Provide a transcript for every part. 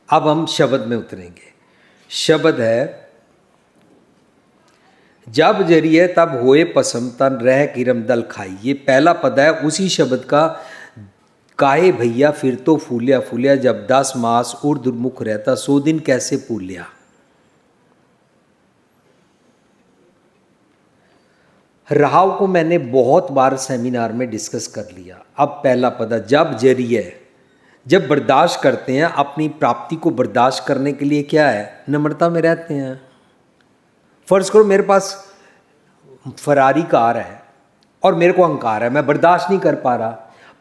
अब हम शब्द में उतरेंगे। शब्द है, जब जरिए तब होए पसम तन रह किरम दल खाई। ये पहला पद है उसी शब्द का। काहे भैया फिर तो फूलिया फूलिया, जब 10 मास ऊर्ध्वमुख रहता 100 दिन कैसे पूलिया। राव को मैंने बहुत बार सेमिनार में डिस्कस कर लिया। अब पहला पद है, जब जरिए, जब बर्दाश्त करते हैं, अपनी प्राप्ति को बर्दाश्त करने के लिए क्या है, नम्रता में रहते हैं। फर्ज करो मेरे पास फरारी कार है और मेरे को अहंकार है, मैं बर्दाश्त नहीं कर पा रहा,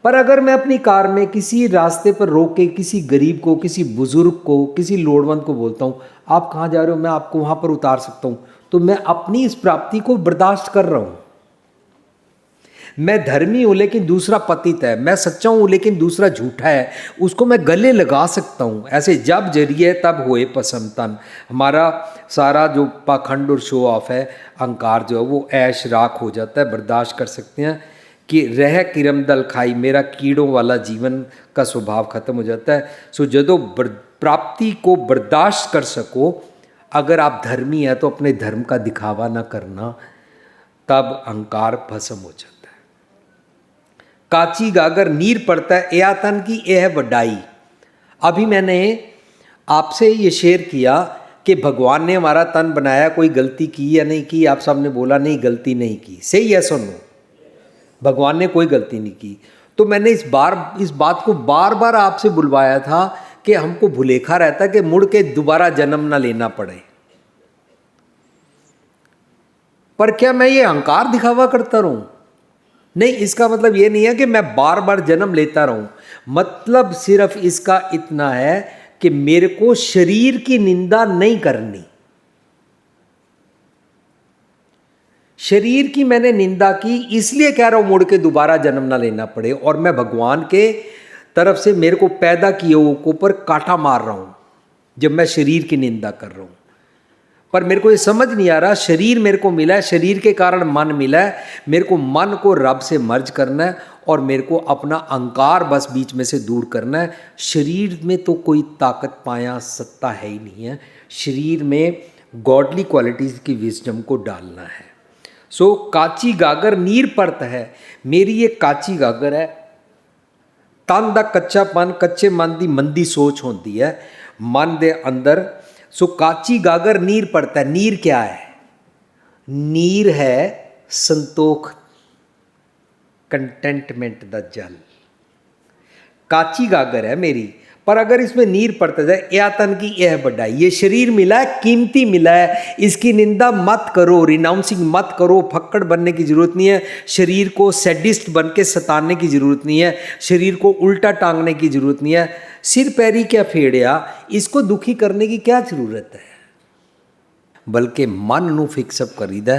पर अगर मैं अपनी कार में किसी रास्ते पर रोक के किसी गरीब को, किसी बुजुर्ग को, किसी लोड़वंद को बोलता हूँ आप कहाँ जा रहे हो, मैं आपको वहाँ पर उतार सकता हूँ, तो मैं अपनी इस प्राप्ति को बर्दाश्त कर रहा हूँ। मैं धर्मी हूँ लेकिन दूसरा पतित है, मैं सच्चा हूँ लेकिन दूसरा झूठा है, उसको मैं गले लगा सकता हूँ। ऐसे जब जरिए तब होए पसम तन। हमारा सारा जो पाखंड और शो ऑफ है, अहंकार जो है वो ऐश राख हो जाता है, बर्दाश्त कर सकते हैं कि रह किरम दल खाई, मेरा कीड़ों वाला जीवन का स्वभाव खत्म हो जाता है। सो जदों प्राप्ति को बर्दाश्त कर सको, अगर आप धर्मी है तो अपने धर्म का दिखावा ना करना, तब अहंकार भस्म हो जाता है। काची गागर नीर पड़ता है या तन की यह वड्डाई। अभी मैंने आपसे ये शेयर किया कि भगवान ने हमारा तन बनाया, कोई गलती की या नहीं की, आप सबने बोला नहीं गलती नहीं की, सही है सुनो, भगवान ने कोई गलती नहीं की। तो मैंने इस बात को बार बार आपसे बुलवाया था कि हमको भुलेखा रहता कि मुड़ के दोबारा जन्म ना लेना पड़े। पर क्या मैं ये अहंकार दिखावा करता रहूं? नहीं, इसका मतलब ये नहीं है कि मैं बार बार जन्म लेता रहूं। मतलब सिर्फ इसका इतना है कि मेरे को शरीर की निंदा नहीं करनी। शरीर की मैंने निंदा की इसलिए कह रहा हूं मुड़ के दोबारा जन्म ना लेना पड़े, और मैं भगवान के तरफ से मेरे को पैदा किए हुए को ऊपर कांटा मार रहा हूं जब मैं शरीर की निंदा कर रहा हूं। पर मेरे को ये समझ नहीं आ रहा, शरीर मेरे को मिला है, शरीर के कारण मन मिला है, मेरे को मन को रब से मर्ज करना है और मेरे को अपना अहंकार बस बीच में से दूर करना है। शरीर में तो कोई ताकत पाया सत्ता है ही नहीं है, शरीर में गॉडली क्वालिटीज़ की विजडम को डालना है। सो काची गागर नीर परत है, मेरी ये काची गागर है। तन दा कच्चापन, कच्चे मन दी मंदी सोच होती है मन दे अंदर। सो काची गागर नीर पड़ता है। नीर क्या है? नीर है संतोख, कंटेंटमेंट दा जल। काची गागर है मेरी, पर अगर इसमें नीर पड़ता जाए, या तन की यह बढ़ाई, ये शरीर मिला है, कीमती मिला है, इसकी निंदा मत करो, रिनाउंसिंग मत करो, फक्कड़ बनने की जरूरत नहीं है, शरीर को सैडिस्ट बन के सताने की जरूरत नहीं है, शरीर को उल्टा टांगने की जरूरत नहीं है। सिर पैरी क्या फेड़िया, इसको दुखी करने की क्या जरूरत है? बल्कि मन नू फिक्सअप करीदा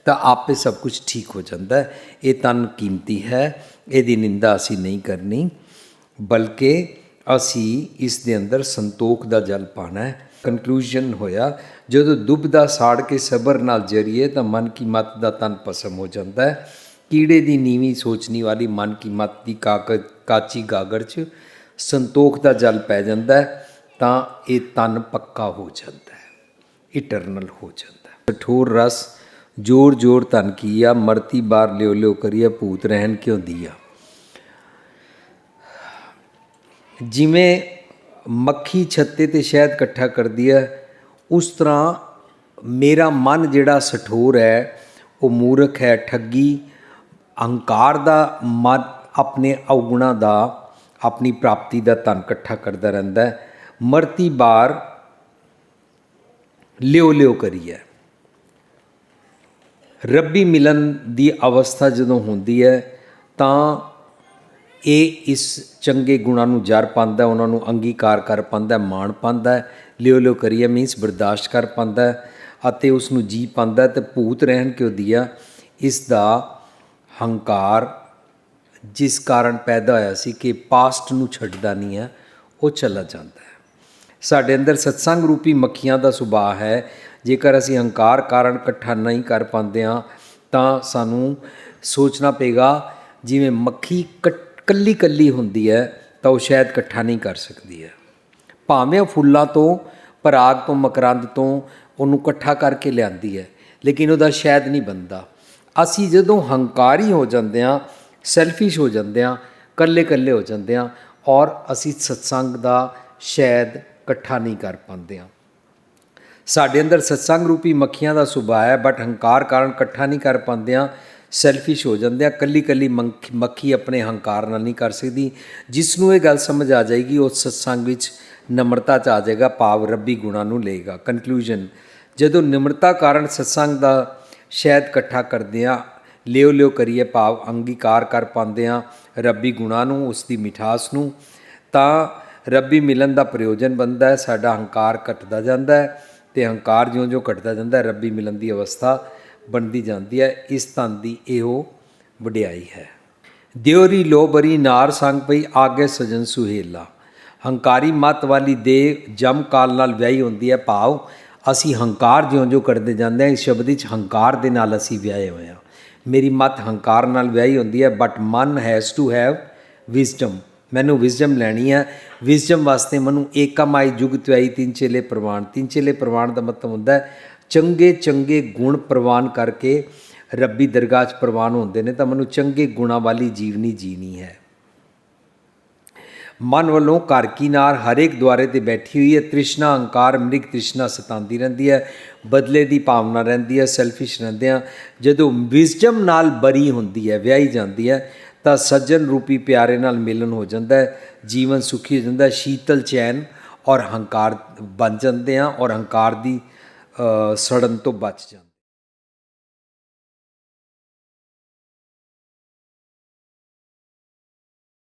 तो आपे सब कुछ ठीक हो जाता है। ये तन कीमती है, यदी निंदा असी नहीं करनी, बल्कि असी इस दे अंदर संतोख दा जल पाना है। कंक्लूजन होया, जो दुबदा साड़ के सबर नाल जरिए तो मन की मत दा तन पसम हो जाता है। कीड़े दी नीवी सोचनी वाली मन की मत दी काची गागर च संतोख दा जल पै जाता है, तो ये तन पक्का हो जाता है, इटरनल हो जाता है। कठोर रस जोर जोर तन किया, मरती बार लियो लियो करिया, भूत रहन क्यों दिया। जिमें मक्खी छत्ते ते शहद इकट्ठा कर दिया, उस तरह मेरा मन जिहड़ा सठोर है वो मूर्ख है, ठगी अहंकार दा मन अपने अवगुणा दा, अपनी प्राप्ति दा धन इकट्ठा करता रहता है। मरती बार लियो लियो करिए। रब्बी मिलन दी अवस्था जदों होंदी है तां ਇਹ इस चंगे गुणों ਨੂੰ ਜਰ ਪਾਉਂਦਾ, ਉਹਨਾਂ ਨੂੰ ਅੰਗੀਕਾਰ ਕਰ ਪਾਉਂਦਾ, ਮਾਣ ਪਾਉਂਦਾ, ਲਿਓ ਲਿਓ ਕਰੀਏ ਮੀਨਸ ਬਰਦਾਸ਼ਤ ਕਰ ਪਾਉਂਦਾ ਅਤੇ ਉਸ ਨੂੰ ਜੀ ਪਾਉਂਦਾ। ਤੇ ਭੂਤ ਰਹਿਣ ਕਿਉਂ ਦਿਆ, ਇਸ ਦਾ ਹੰਕਾਰ ਜਿਸ ਕਾਰਨ ਪੈਦਾ ਹੋਇਆ ਸੀ ਕਿ ਪਾਸਟ ਨੂੰ ਛੱਡਦਾ ਨਹੀਂ ਹੈ, ਉਹ ਚਲਾ ਜਾਂਦਾ ਹੈ। ਸਾਡੇ ਅੰਦਰ ਸਤਸੰਗ ਰੂਪੀ ਮੱਖੀਆਂ ਦਾ ਸੁਭਾਅ ਹੈ, ਜੇਕਰ ਅਸੀਂ ਹੰਕਾਰ ਕਾਰਨ ਇਕੱਠਾ ਨਹੀਂ ਕਰ ਪਾਉਂਦੇ ਹਾਂ ਤਾਂ ਸਾਨੂੰ ਸੋਚਣਾ ਪਏਗਾ ਜਿਵੇਂ ਮੱਖੀ ਕੱਲੀ ਕੱਲੀ ਹੁੰਦੀ है तो वह शायद इकट्ठा नहीं कर सकती है, ਭਾਵੇਂ ਫੁੱਲਾਂ ਤੋਂ, ਪਰਾਗ ਤੋਂ, ਮਕਰੰਦ ਤੋਂ ਉਹਨੂੰ ਇਕੱਠਾ ਕਰਕੇ ਲਿਆਂਦੀ ਹੈ, ਲੇਕਿਨ ਉਹਦਾ ਸ਼ਹਿਦ ਨਹੀਂ ਬਣਦਾ। ਅਸੀਂ ਜਦੋਂ ਹੰਕਾਰੀ ਹੋ ਜਾਂਦੇ ਹਾਂ, ਸੈਲਫਿਸ਼ ਹੋ ਜਾਂਦੇ ਹਾਂ, ਇਕੱਲੇ ਇਕੱਲੇ ਹੋ ਜਾਂਦੇ ਹਾਂ, ਔਰ ਅਸੀਂ ਸਤਸੰਗ ਦਾ ਸ਼ਹਿਦ ਇਕੱਠਾ ਨਹੀਂ ਕਰ ਪਾਉਂਦੇ ਹਾਂ। ਸਾਡੇ ਅੰਦਰ ਸਤਸੰਗ ਰੂਪੀ ਮੱਖੀਆਂ ਦਾ ਸੁਭਾਅ ਹੈ, ਬਟ ਹੰਕਾਰ ਕਾਰਨ ਇਕੱਠਾ ਨਹੀਂ ਕਰ ਪਾਉਂਦੇ ਹਾਂ, ਸੈਲਫਿਸ਼ ਹੋ ਜਾਂਦੇ ਆ। ਕੱਲੀ ਕੱਲੀ ਮੱਖੀ ਆਪਣੇ ਹੰਕਾਰ ਨਾਲ ਨਹੀਂ ਕਰ ਸਕਦੀ। ਜਿਸ ਨੂੰ ਇਹ ਗੱਲ ਸਮਝ ਆ ਜਾਏਗੀ ਉਹ ਸਤਸੰਗ ਵਿੱਚ ਨਮਰਤਾ 'ਚ ਆ ਜਾਏਗਾ, ਭਾਵ ਰੱਬੀ ਗੁਣਾਂ ਨੂੰ ਲਏਗਾ। ਕਨਕਲੂਜਨ, ਜਦੋਂ ਨਿਮਰਤਾ ਕਾਰਨ ਸਤਸੰਗ ਦਾ ਸ਼ਹਿਦ ਇਕੱਠਾ ਕਰਦੇ ਹਾਂ, ਲਿਓ ਲਿਓ ਕਰੀਏ, ਭਾਵ ਅੰਗੀਕਾਰ ਕਰ ਪਾਉਂਦੇ ਹਾਂ ਰੱਬੀ ਗੁਣਾਂ ਨੂੰ, ਉਸ ਦੀ ਮਿਠਾਸ ਨੂੰ, ਤਾਂ ਰੱਬੀ ਮਿਲਨ ਦਾ ਪ੍ਰਯੋਜਨ ਬਣਦਾ ਹੈ। ਸਾਡਾ ਹੰਕਾਰ ਘਟਦਾ ਜਾਂਦਾ ਹੈ, ਅਤੇ ਹੰਕਾਰ ਜਿਉਂ ਜਿਉਂ ਘਟਦਾ ਜਾਂਦਾ ਹੈ, ਰੱਬੀ ਮਿਲਨ ਦੀ ਅਵਸਥਾ ਬਣਦੀ ਜਾਂਦੀ ਹੈ। ਇਸ ਧਨ ਦੀ ਇਹੋ ਵਡਿਆਈ ਹੈ। ਦਿਓਰੀ ਲੋ ਬਰੀ ਨਾਰ ਸੰਗ ਪਈ, ਆਗੇ ਸਜਨ ਸੁਹੇਲਾ। ਹੰਕਾਰੀ ਮੱਤ ਵਾਲੀ ਦੇਹ ਜਮ ਕਾਲ ਨਾਲ ਵਿਆਹੀ ਹੁੰਦੀ ਹੈ, ਭਾਵ ਅਸੀਂ ਹੰਕਾਰ ਜਿਉਂ ਜਿਉਂ ਕਰਦੇ ਜਾਂਦੇ ਹਾਂ, ਇਸ ਸ਼ਬਦ ਵਿੱਚ ਹੰਕਾਰ ਦੇ ਨਾਲ ਅਸੀਂ ਵਿਆਹੇ ਹੋਏ ਹਾਂ। ਮੇਰੀ ਮੱਤ ਹੰਕਾਰ ਨਾਲ ਵਿਆਹੀ ਹੁੰਦੀ ਹੈ, ਬਟ ਮਨ ਹੈਜ਼ ਟੂ ਹੈਵ ਵਿਜ਼ਡਮ। ਮੈਨੂੰ ਵਿਜ਼ਡਮ ਲੈਣੀ ਹੈ। ਵਿਜ਼ਡਮ ਵਾਸਤੇ ਮੈਨੂੰ ਏਕਮ ਆਈ ਜੁਗ ਧਿਆਈ ਤਿੰਨ ਚੇਲੇ ਪ੍ਰਵਾਨ। ਤਿੰਨ ਚੇਲੇ ਪ੍ਰਵਾਨ ਦਾ ਮਤਲਬ ਹੁੰਦਾ ਹੈ ਚੰਗੇ ਚੰਗੇ ਗੁਣ ਪ੍ਰਵਾਨ ਕਰਕੇ ਰੱਬੀ ਦਰਗਾਹ 'ਚ ਪ੍ਰਵਾਨ ਹੁੰਦੇ ਨੇ, ਤਾਂ ਮੈਨੂੰ ਚੰਗੇ ਗੁਣਾਂ ਵਾਲੀ ਜੀਵਨੀ ਜੀਣੀ ਹੈ। ਮਨ ਵੱਲੋਂ ਘਰ ਕੀ ਨਾਰ ਹਰੇਕ ਦੁਆਰੇ 'ਤੇ ਬੈਠੀ ਹੋਈ ਹੈ। ਤ੍ਰਿਸ਼ਨਾ ਹੰਕਾਰ ਮ੍ਰਿਗ ਤ੍ਰਿਸ਼ਨਾ ਸਤਾਉਂਦੀ ਰਹਿੰਦੀ ਹੈ, ਬਦਲੇ ਦੀ ਭਾਵਨਾ ਰਹਿੰਦੀ ਹੈ, ਸੈਲਫਿਸ਼ ਰਹਿੰਦੇ ਹਾਂ। ਜਦੋਂ ਵਿਜ਼ਡਮ ਨਾਲ ਬਰੀ ਹੁੰਦੀ ਹੈ, ਵਿਆਹੀ ਜਾਂਦੀ ਹੈ, ਤਾਂ ਸੱਜਣ ਰੂਪੀ ਪਿਆਰੇ ਨਾਲ ਮਿਲਨ ਹੋ ਜਾਂਦਾ ਹੈ, ਜੀਵਨ ਸੁਖੀ ਹੋ ਜਾਂਦਾ ਹੈ, ਸ਼ੀਤਲ ਚੈਨ ਔਰ ਹੰਕਾਰ ਬਣ ਜਾਂਦੇ ਹਾਂ, ਔਰ ਹੰਕਾਰ ਦੀ ਸੜਨ ਤੋਂ ਬਚ ਜਾਂਦੇ।